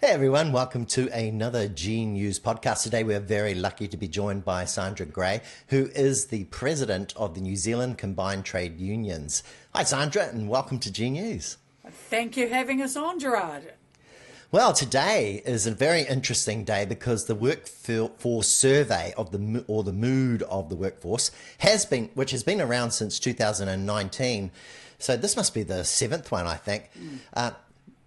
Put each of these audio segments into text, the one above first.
Hey everyone, welcome to another G News podcast. Today we're very lucky to be joined by Sandra Gray, who is the president of the New Zealand Combined Trade Unions. Hi Sandra, and welcome to G News. Thank you for having us on, Gerard. Well, today is a very interesting day because the workforce survey of the mood of the workforce which has been around since 2019. So this must be the seventh one, I think.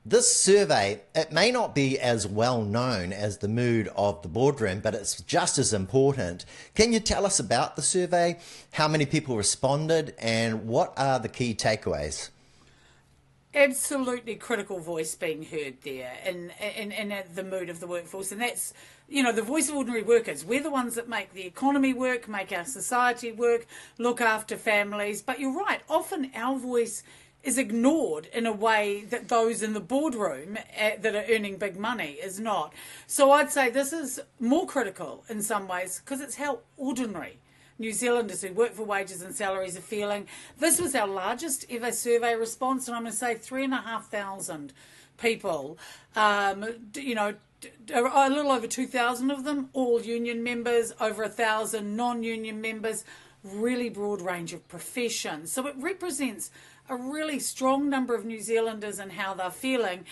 This survey, it may not be as well known as the mood of the boardroom, but it's just as important. Can you tell us about the survey, how many people responded, and what are the key takeaways? Absolutely critical voice being heard there in the mood of the workforce. And that's, the voice of ordinary workers. We're the ones that make the economy work, make our society work, look after families. But you're right, often our voice is ignored in a way that those in the boardroom that are earning big money is not. So I'd say this is more critical in some ways because it's how ordinary New Zealanders who work for wages and salaries are feeling. This was our largest ever survey response, and I'm going to say 3,500 people, a little over 2,000 of them, all union members, over 1,000 non-union members, really broad range of professions. So it represents a really strong number of New Zealanders and how they're feeling.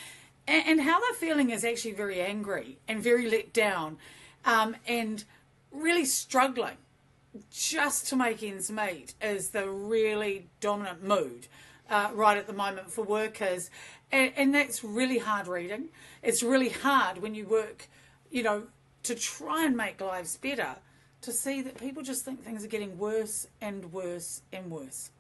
And how they're feeling is actually very angry and very let down and really struggling just to make ends meet is the really dominant mood right at the moment for workers. And that's really hard reading. It's really hard when you work, to try and make lives better, to see that people just think things are getting worse and worse and worse.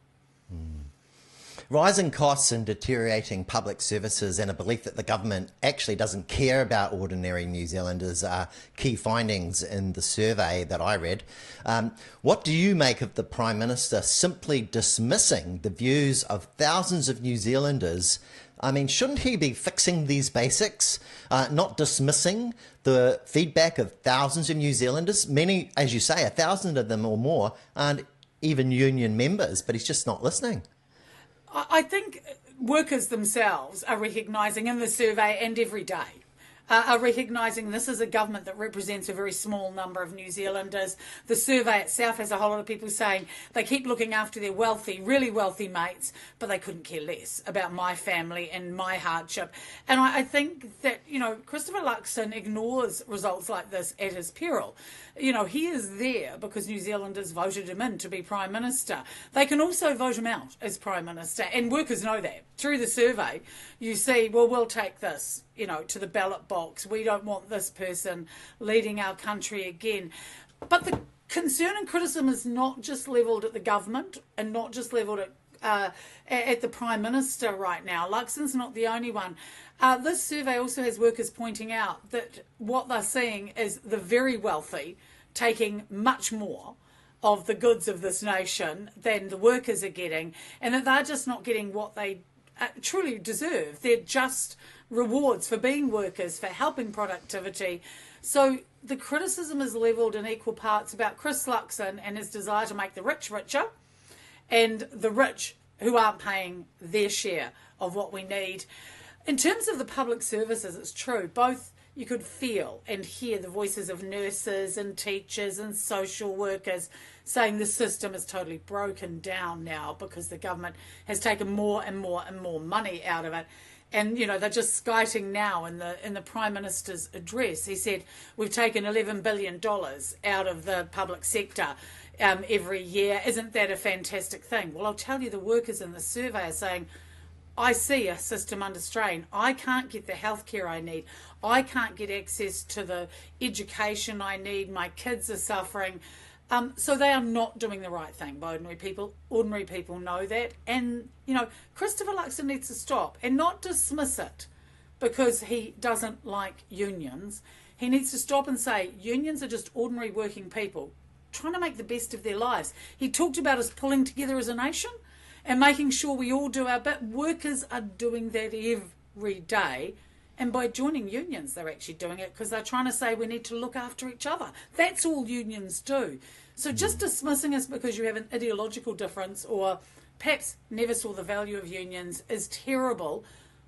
Rising costs and deteriorating public services and a belief that the government actually doesn't care about ordinary New Zealanders are key findings in the survey that I read. What do you make of the Prime Minister simply dismissing the views of thousands of New Zealanders? I mean, shouldn't he be fixing these basics, not dismissing the feedback of thousands of New Zealanders? Many, as you say, 1,000 of them or more aren't even union members, but he's just not listening. I think workers themselves are recognising in the survey and every day, are recognising this is a government that represents a very small number of New Zealanders. The survey itself has a whole lot of people saying they keep looking after their wealthy, really wealthy mates, but they couldn't care less about my family and my hardship. And I think that, Christopher Luxon ignores results like this at his peril. He is there because New Zealanders voted him in to be Prime Minister. They can also vote him out as Prime Minister, and workers know that. Through the survey, you see, well, we'll take this, to the ballot box. We don't want this person leading our country again. But the concern and criticism is not just levelled at the government and not just levelled at the Prime Minister right now. Luxon's not the only one. This survey also has workers pointing out that what they're seeing is the very wealthy taking much more of the goods of this nation than the workers are getting, and that they're just not getting what they truly deserve. They're just rewards for being workers, for helping productivity. So the criticism is levelled in equal parts about Chris Luxon and his desire to make the rich richer and the rich who aren't paying their share of what we need. In terms of the public services, it's true. Both you could feel and hear the voices of nurses and teachers and social workers saying the system is totally broken down now because the government has taken more and more and more money out of it. And, they're just skiting now in the Prime Minister's address. He said, we've taken $11 billion out of the public sector every year. Isn't that a fantastic thing? Well, I'll tell you, the workers in the survey are saying, I see a system under strain. I can't get the healthcare I need. I can't get access to the education I need. My kids are suffering. So they are not doing the right thing by ordinary people. Ordinary people know that. And, Christopher Luxon needs to stop and not dismiss it because he doesn't like unions. He needs to stop and say, unions are just ordinary working people trying to make the best of their lives. He talked about us pulling together as a nation and making sure we all do our bit. Workers are doing that every day. And by joining unions, they're actually doing it because they're trying to say we need to look after each other. That's all unions do. So just dismissing us because you have an ideological difference or perhaps never saw the value of unions is terrible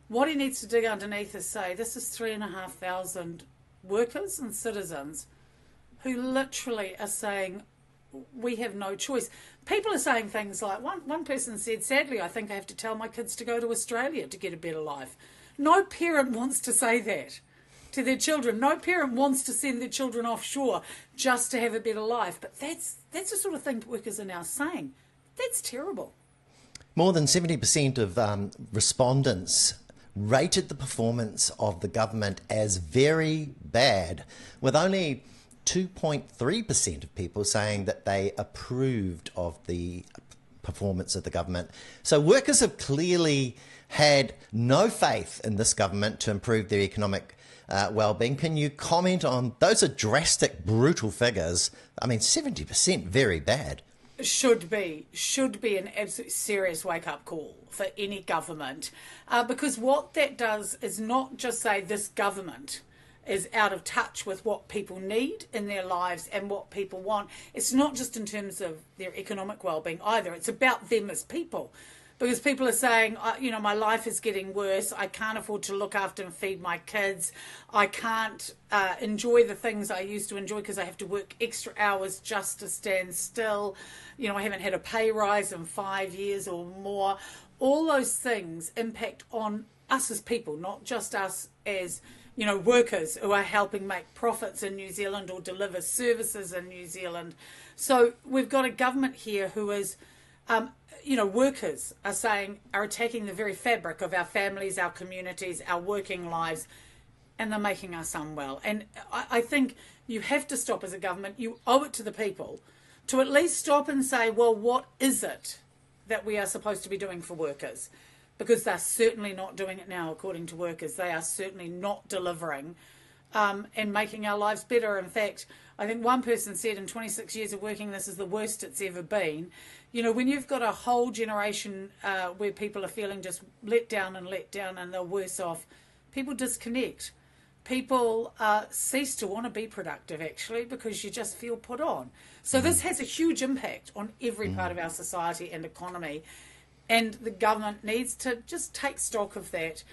What he needs to dig underneath is say, this is 3,500 workers and citizens who literally are saying, we have no choice. People are saying things like, one person said, sadly, I think I have to tell my kids to go to Australia to get a better life. No parent wants to say that to their children. No parent wants to send their children offshore just to have a better life. But that's the sort of thing workers are now saying. That's terrible. More than 70% of respondents rated the performance of the government as very bad, with only 2.3% of people saying that they approved of the performance of the government. So workers have clearly had no faith in this government to improve their economic well-being. Can you comment on those? Are drastic, brutal figures. I mean, 70%, very bad. Should be an absolute serious wake-up call for any government, because what that does is not just say this government is out of touch with what people need in their lives and what people want. It's not just in terms of their economic well-being either. It's about them as people. Because people are saying, my life is getting worse. I can't afford to look after and feed my kids. I can't enjoy the things I used to enjoy because I have to work extra hours just to stand still. I haven't had a pay rise in 5 years or more. All those things impact on us as people, not just us as workers who are helping make profits in New Zealand or deliver services in New Zealand. So we've got a government here who is... workers are attacking the very fabric of our families, our communities, our working lives, and they're making us unwell. And I think you have to stop as a government. You owe it to the people to at least stop and say, well, what is it that we are supposed to be doing for workers? Because they're certainly not doing it now, according to workers. They are certainly not delivering and making our lives better. In fact, I think one person said in 26 years of working, this is the worst it's ever been. When you've got a whole generation where people are feeling just let down and they're worse off, people disconnect. People cease to want to be productive, actually, because you just feel put on. So this has a huge impact on every part of our society and economy. And the government needs to just take stock of that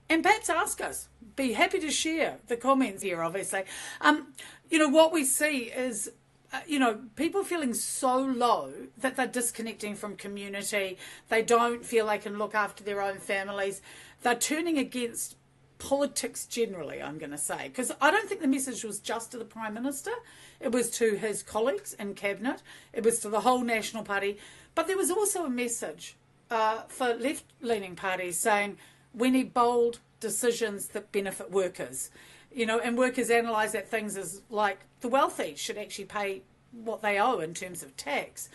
and perhaps ask us. Be happy to share the comments here, obviously. What we see is, people feeling so low that they're disconnecting from community. They don't feel they can look after their own families. They're turning against politics generally, I'm going to say, because I don't think the message was just to the Prime Minister. It was to his colleagues in Cabinet. It was to the whole National Party. But there was also a message for left-leaning parties saying we need bold decisions that benefit workers. And workers analyse that things as like the wealthy should actually pay what they owe in terms of tax.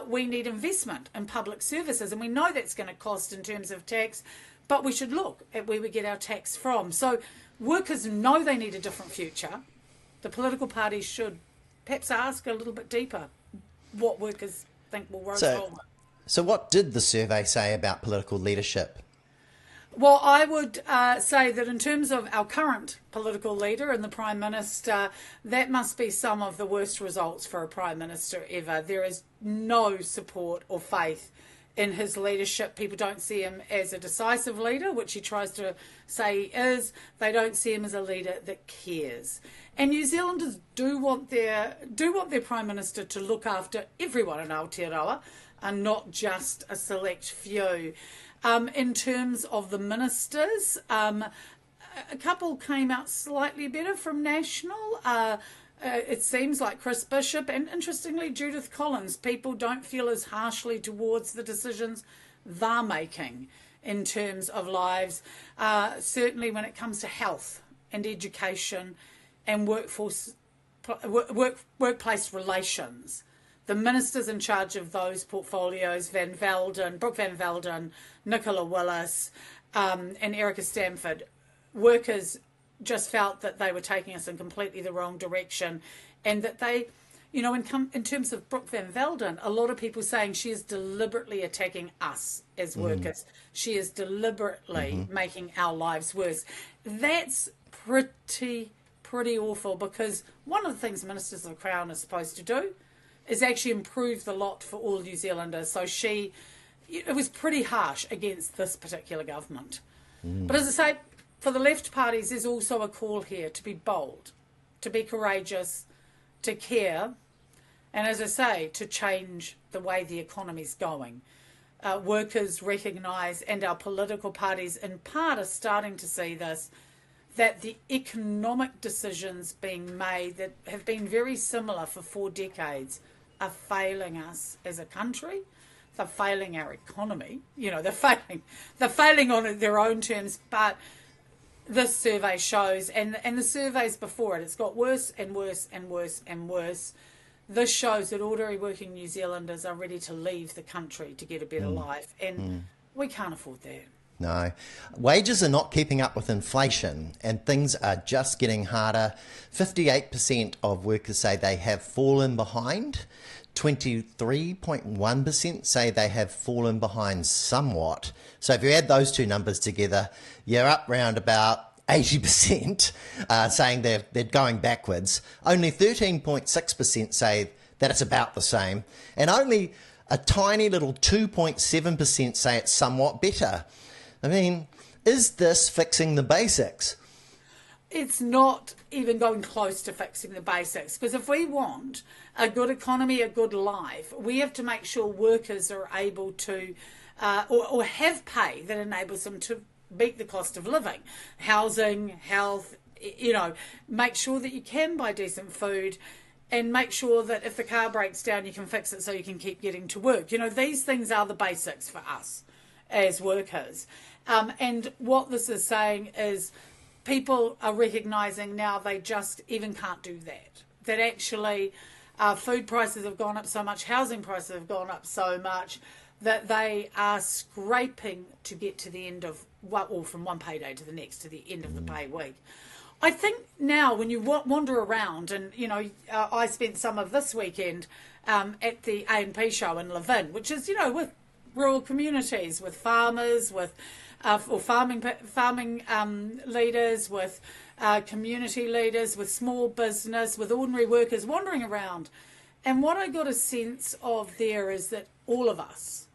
We need investment in public services, and we know that's going to cost in terms of tax, but we should look at where we get our tax from. So workers know they need a different future. The political parties should perhaps ask a little bit deeper what workers think will roll forward. So what did the survey say about political leadership? Well, I would say that in terms of our current political leader and the Prime Minister, that must be some of the worst results for a Prime Minister ever. There is no support or faith in his leadership. People don't see him as a decisive leader, which he tries to say he is. They don't see him as a leader that cares. And New Zealanders do want their Prime Minister to look after everyone in Aotearoa and not just a select few. In terms of the ministers, a couple came out slightly better from National. It seems like Chris Bishop and, interestingly, Judith Collins. People don't feel as harshly towards the decisions they're making in terms of lives. Certainly when it comes to health and education and workplace relations. The ministers in charge of those portfolios, Brooke Van Velden, Nicola Willis, and Erica Stamford, workers just felt that they were taking us in completely the wrong direction, and that they, in terms of Brooke Van Velden, a lot of people saying she is deliberately attacking us as workers. She is deliberately making our lives worse. That's pretty awful, because one of the things ministers of the Crown are supposed to do is actually improve the lot for all New Zealanders. So it was pretty harsh against this particular government. But as I say, for the left parties, there's also a call here to be bold, to be courageous, to care, and as I say, to change the way the economy's going. Workers recognise, and our political parties in part are starting to see this, that the economic decisions being made that have been very similar for 4 decades are failing us as a country. They're failing our economy. You know, they're failing on their own terms, but this survey shows, and the surveys before it, it's got worse and worse and worse and worse. This shows that ordinary working New Zealanders are ready to leave the country to get a better life, and we can't afford that. No. Wages are not keeping up with inflation and things are just getting harder. 58% of workers say they have fallen behind. 23.1% say they have fallen behind somewhat. So if you add those two numbers together, you're up round about 80% saying they're going backwards. Only 13.6% say that it's about the same. And only a tiny little 2.7% say it's somewhat better. I mean, is this fixing the basics? It's not even going close to fixing the basics, because if we want a good economy, a good life, we have to make sure workers are able to or have pay that enables them to meet the cost of living, housing, health, you know, make sure that you can buy decent food, and make sure that if the car breaks down, you can fix it so you can keep getting to work. You know, these things are the basics for us as workers. And what this is saying is people are recognising now they just even can't do that. That actually food prices have gone up so much, housing prices have gone up so much, that they are scraping to get to the end of, or from one payday to the next, to the end of the pay week. I think now when you wander around, and, you know, I spent some of this weekend at the A&P show in Levin, which is, you know, with rural communities, with farmers, with or farming leaders, with community leaders, with small business, with ordinary workers wandering around. And what I got a sense of there is that all of us,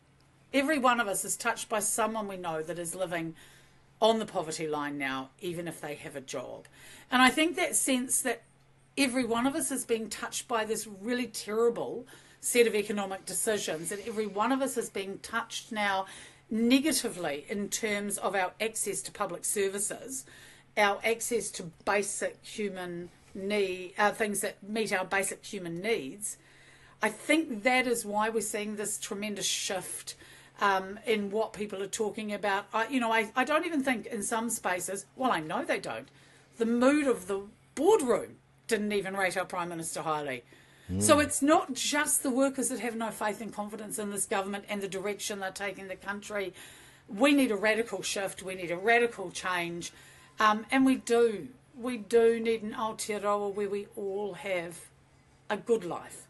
every one of us is touched by someone we know that is living on the poverty line now, even if they have a job. And I think that sense that every one of us is being touched by this really terrible set of economic decisions, and every one of us is being touched now negatively in terms of our access to public services, our access to basic human need, things that meet our basic human needs. I think that is why we're seeing this tremendous shift in what people are talking about. I don't even think in some spaces, well, I know they don't, the mood of the boardroom didn't even rate our Prime Minister highly. So it's not just the workers that have no faith and confidence in this government and the direction they're taking the country. We need a radical shift. We need a radical change. And we do. We do need an Aotearoa where we all have a good life,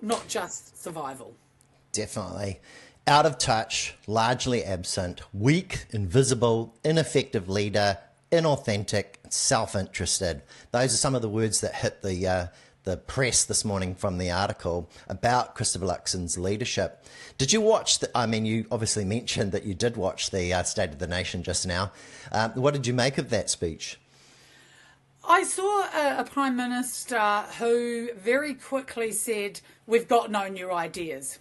not just survival. Definitely. Out of touch, largely absent, weak, invisible, ineffective leader, inauthentic, self-interested. Those are some of the words that hit the press this morning from the article about Christopher Luxon's leadership. Did you watch you obviously mentioned that you did watch the State of the Nation just now. What did you make of that speech? I saw a Prime Minister who very quickly said, we've got no new ideas.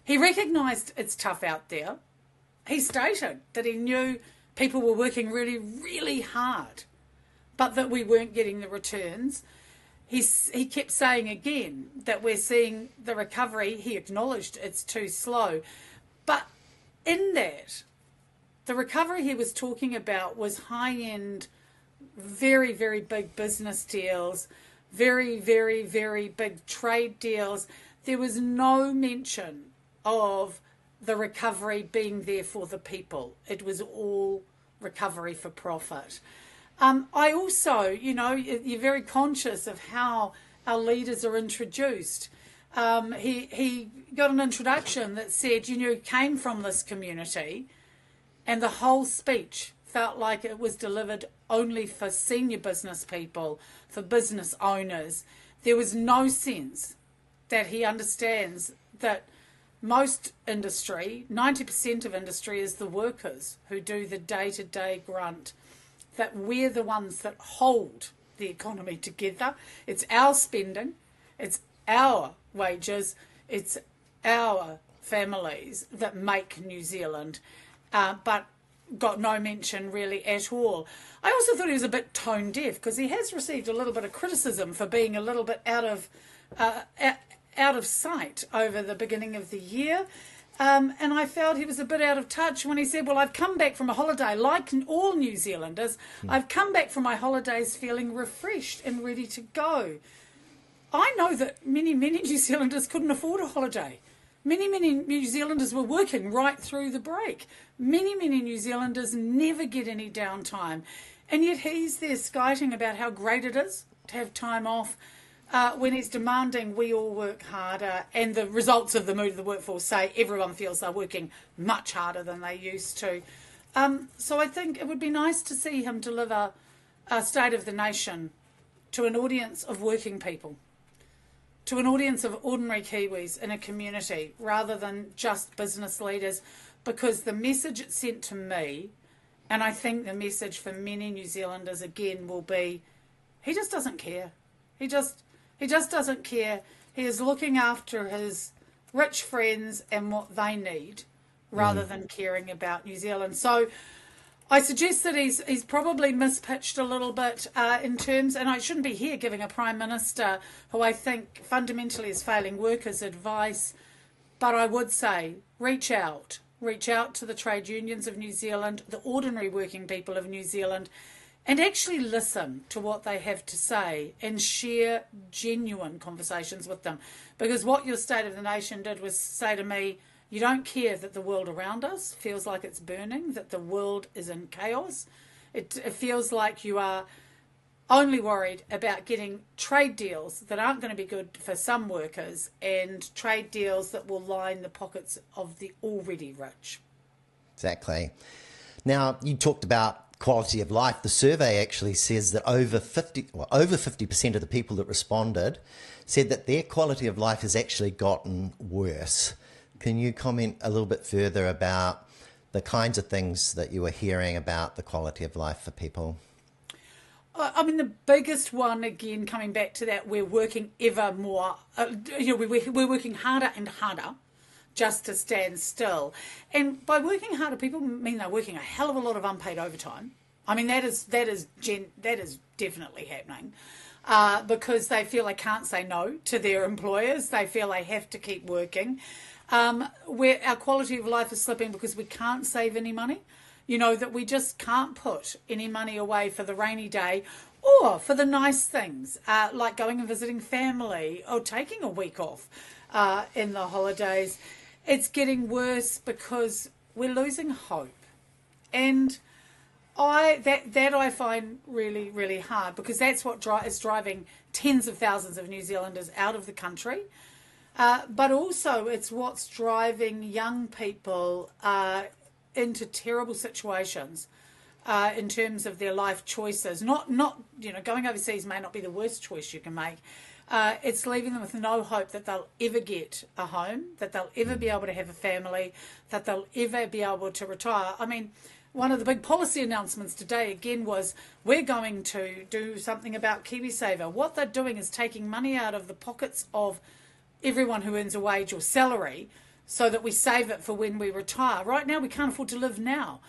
He recognised it's tough out there. He stated that he knew people were working really, really hard, but that we weren't getting the returns. He kept saying again that we're seeing the recovery. He acknowledged it's too slow. But in that, the recovery he was talking about was high-end, very, very big business deals, very, very, very big trade deals. There was no mention of the recovery being there for the people. It was all recovery for profit. I also, you're very conscious of how our leaders are introduced. He got an introduction that said, came from this community, and the whole speech felt like it was delivered only for senior business people, for business owners. There was no sense that he understands that most industry, 90% of industry, is the workers who do the day-to-day grunt, that we're the ones that hold the economy together. It's our spending, it's our wages, it's our families that make New Zealand, but got no mention really at all. I also thought he was a bit tone deaf, because he has received a little bit of criticism for being a little bit out of sight over the beginning of the year. And I felt he was a bit out of touch when he said, well, I've come back from a holiday, like all New Zealanders. I've come back from my holidays feeling refreshed and ready to go. I know that many New Zealanders couldn't afford a holiday. Many New Zealanders were working right through the break. Many New Zealanders never get any downtime. And yet he's there skiting about how great it is to have time off, when he's demanding we all work harder, and the results of the mood of the workforce say everyone feels they're working much harder than they used to. So I think it would be nice to see him deliver a State of the Nation to an audience of working people, to an audience of ordinary Kiwis in a community, rather than just business leaders, because the message it sent to me, and I think the message for many New Zealanders again, will be, he just doesn't care. He just doesn't care. He is looking after his rich friends and what they need, rather than caring about New Zealand. So I suggest that he's probably mispitched a little bit in terms, and I shouldn't be here giving a Prime Minister who I think fundamentally is failing workers advice, but I would say reach out to the trade unions of New Zealand, the ordinary working people of New Zealand, and actually listen to what they have to say and share genuine conversations with them. Because what your State of the Nation did was say to me, you don't care that the world around us feels like it's burning, that the world is in chaos. It feels like you are only worried about getting trade deals that aren't going to be good for some workers, and trade deals that will line the pockets of the already rich. Exactly. Now, you talked about quality of life. The survey actually says that over 50% of the people that responded said that their quality of life has actually gotten worse. Can you comment a little bit further about the kinds of things that you were hearing about the quality of life for people? I mean, the biggest one, again, coming back to that, we're working ever more, we're working harder and harder just to stand still. And by working harder, people mean they're working a hell of a lot of unpaid overtime. I mean, that is definitely happening, because they feel they can't say no to their employers. They feel they have to keep working. Where our quality of life is slipping because we can't save any money. That we just can't put any money away for the rainy day or for the nice things, like going and visiting family or taking a week off in the holidays. It's getting worse because we're losing hope. And I find really, really hard, because that's what is driving tens of thousands of New Zealanders out of the country. But also it's what's driving young people into terrible situations in terms of their life choices. Not going overseas may not be the worst choice you can make. It's leaving them with no hope that they'll ever get a home, that they'll ever be able to have a family, that they'll ever be able to retire. I mean, one of the big policy announcements today again was, we're going to do something about KiwiSaver. What they're doing is taking money out of the pockets of everyone who earns a wage or salary, so that we save it for when we retire. Right now, we can't afford to live now.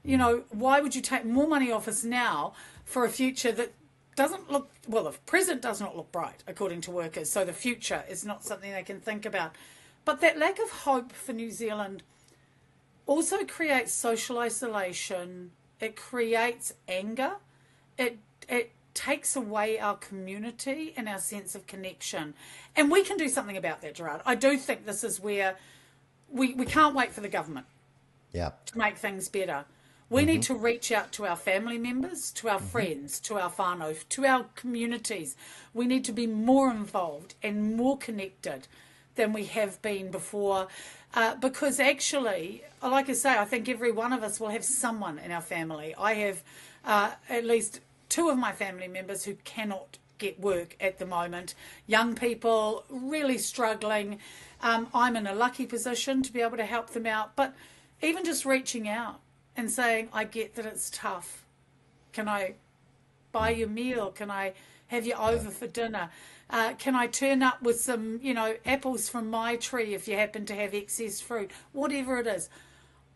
Why would you take more money off us now for a future that doesn't look, well, the present does not look bright, according to workers, so the future is not something they can think about. But that lack of hope for New Zealand also creates social isolation. It creates anger. It takes away our community and our sense of connection. And we can do something about that, Gerard. I do think this is where we can't wait for the government to make things better. We need to reach out to our family members, to our friends, to our whānau, to our communities. We need to be more involved and more connected than we have been before. Because actually, like I say, I think every one of us will have someone in our family. I have at least two of my family members who cannot get work at the moment. Young people really struggling. I'm in a lucky position to be able to help them out, but even just reaching out and saying, I get that it's tough. Can I buy you a meal? Can I have you over for dinner? Can I turn up with some, apples from my tree if you happen to have excess fruit? Whatever it is.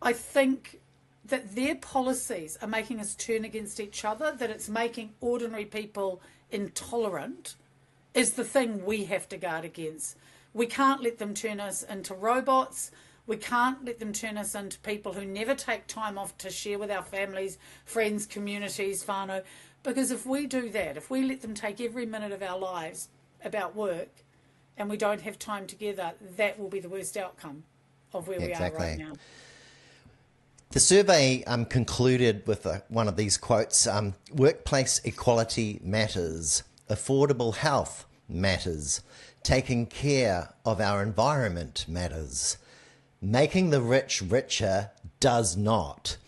I think that their policies are making us turn against each other, that it's making ordinary people intolerant, is the thing we have to guard against. We can't let them turn us into robots. We can't let them turn us into people who never take time off to share with our families, friends, communities, whānau. Because if we do that, if we let them take every minute of our lives about work and we don't have time together, that will be the worst outcome of where we are right now. The survey concluded with one of these quotes, workplace equality matters, affordable health matters, taking care of our environment matters, making the rich richer does not.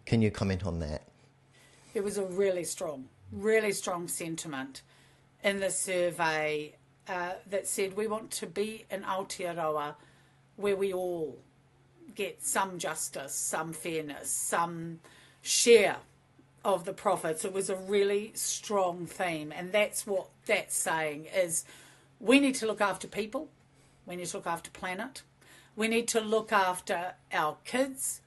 Can you comment on that? There was a really strong sentiment in the survey that said we want to be an Aotearoa where we all get some justice, some fairness, some share of the profits. It was a really strong theme, and that's what that's saying is we need to look after people, we need to look after planet, we need to look after our kids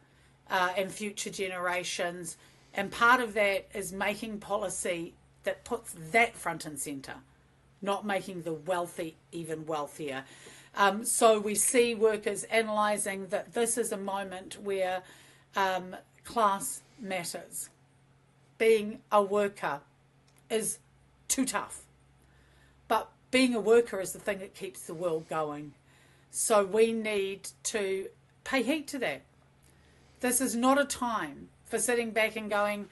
and future generations, and part of that is making policy that puts that front and centre, not making the wealthy even wealthier. So we see workers analysing that this is a moment where class matters. Being a worker is too tough. But being a worker is the thing that keeps the world going. So we need to pay heed to that. This is not a time for sitting back and going,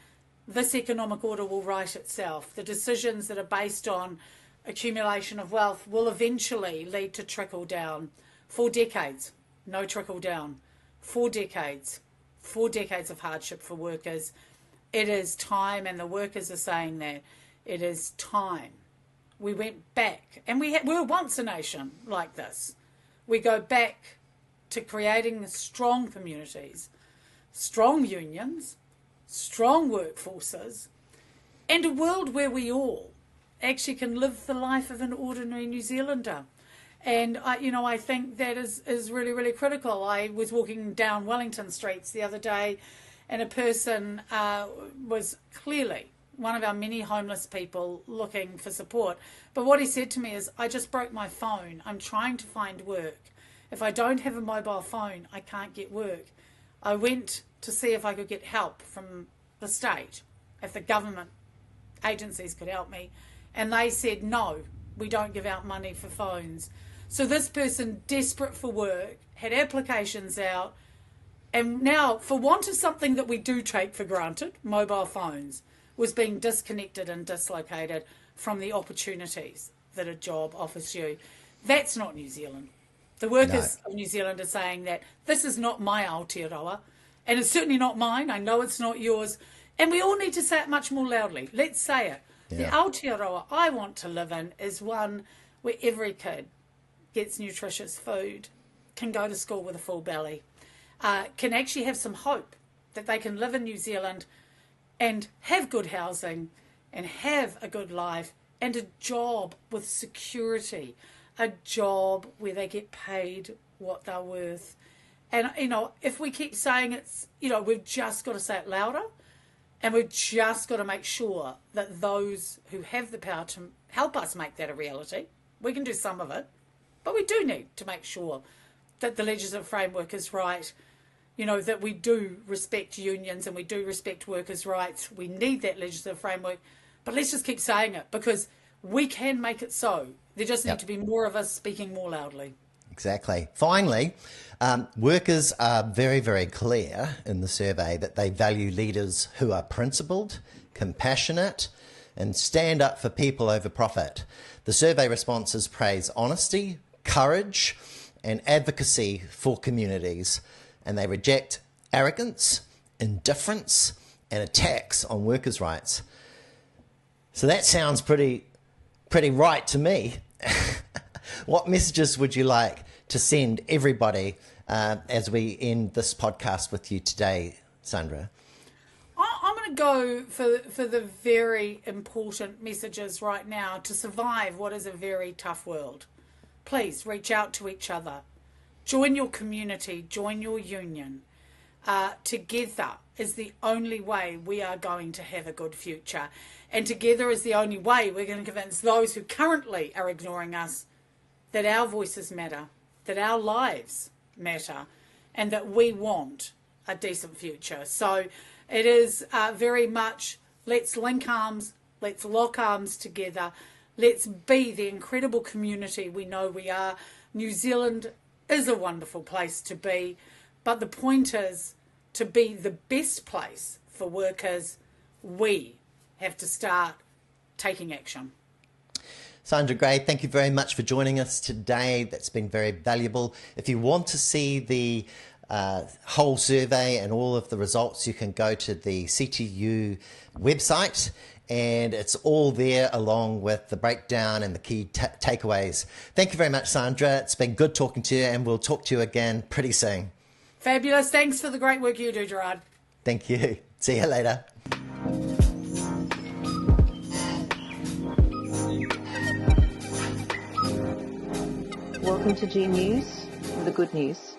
this economic order will right itself. The decisions that are based on accumulation of wealth will eventually lead to trickle down. 4 decades, no trickle down. 4 decades of hardship for workers. It is time, and the workers are saying that it is time. We went back, and we were once a nation like this. We go back to creating strong communities, strong unions, strong workforces, and a world where we all actually can live the life of an ordinary New Zealander. And I think that is really, really critical. I was walking down Wellington streets the other day, and a person was clearly one of our many homeless people looking for support. But what he said to me is, I just broke my phone. I'm trying to find work. If I don't have a mobile phone, I can't get work. I went to see if I could get help from the state, if the government agencies could help me. And they said, no, we don't give out money for phones. So this person, desperate for work, had applications out, and now, for want of something that we do take for granted, mobile phones, was being disconnected and dislocated from the opportunities that a job offers you. That's not New Zealand. The workers of New Zealand are saying that this is not my Aotearoa, and it's certainly not mine. I know it's not yours. And we all need to say it much more loudly. Let's say it. The Aotearoa I want to live in is one where every kid gets nutritious food, can go to school with a full belly, can actually have some hope that they can live in New Zealand and have good housing and have a good life and a job with security, a job where they get paid what they're worth. And, if we keep saying it's, we've just got to say it louder. And we've just got to make sure that those who have the power to help us make that a reality, we can do some of it, but we do need to make sure that the legislative framework is right, that we do respect unions and we do respect workers' rights. We need that legislative framework, but let's just keep saying it because we can make it so. There just need to be more of us speaking more loudly. Exactly. Finally, workers are very, very clear in the survey that they value leaders who are principled, compassionate, and stand up for people over profit. The survey responses praise honesty, courage, and advocacy for communities, and they reject arrogance, indifference, and attacks on workers' rights. So that sounds pretty pretty right to me. What messages would you like to send everybody as we end this podcast with you today, Sandra? I'm going to go for the very important messages right now to survive what is a very tough world. Please reach out to each other. Join your community. Join your union. Together is the only way we are going to have a good future. And together is the only way we're going to convince those who currently are ignoring us that our voices matter, that our lives matter, and that we want a decent future. So it is very much, let's link arms, let's lock arms together, let's be the incredible community we know we are. New Zealand is a wonderful place to be, but the point is to be the best place for workers, we have to start taking action. Sandra Gray, thank you very much for joining us today. That's been very valuable. If you want to see the whole survey and all of the results, you can go to the CTU website, and it's all there along with the breakdown and the key takeaways. Thank you very much, Sandra. It's been good talking to you, and we'll talk to you again pretty soon. Fabulous. Thanks for the great work you do, Gerard. Thank you. See you later. Welcome to G News, the good news.